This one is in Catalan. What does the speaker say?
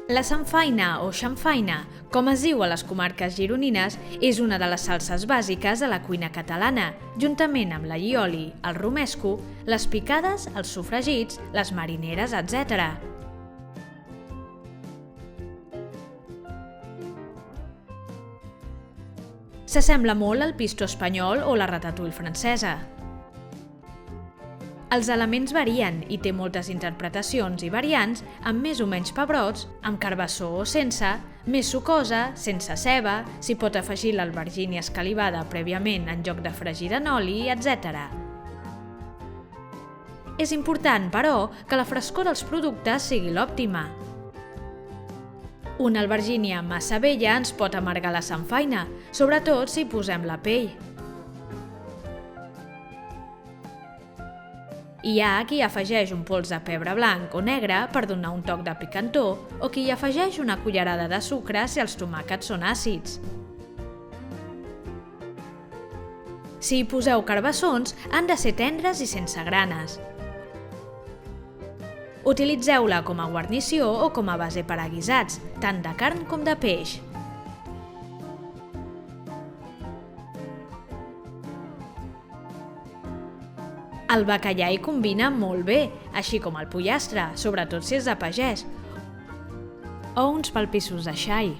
La samfaina o xamfaina, com es diu a les comarques gironines, és una de les salses bàsiques de la cuina catalana, juntament amb l'allioli, el romesco, les picades, els sofregits, les marineres, etc. S'assembla molt al pisto espanyol o la ratatouille francesa. Els elements varien i té moltes interpretacions i variants, amb més o menys pebrots, amb carbassó o sense, més sucosa, sense ceba, s'hi pot afegir l'albergínia escalivada prèviament en lloc de fregida en oli, etc. És important, però, que la frescor dels productes sigui l'òptima. Una albergínia massa vella ens pot amargar la samfaina, sobretot si hi posem la pell. Hi ha qui afegeix un pols de pebre blanc o negre per donar un toc de picantor o qui hi afegeix una cullerada de sucre si els tomàquets són àcids. Si hi poseu carbassons, han de ser tendres i sense granes. Utilitzeu-la com a guarnició o com a base per a guisats, tant de carn com de peix. El bacallà hi combina molt bé, així com el pollastre, sobretot si és de pagès, o uns palpissos de xai.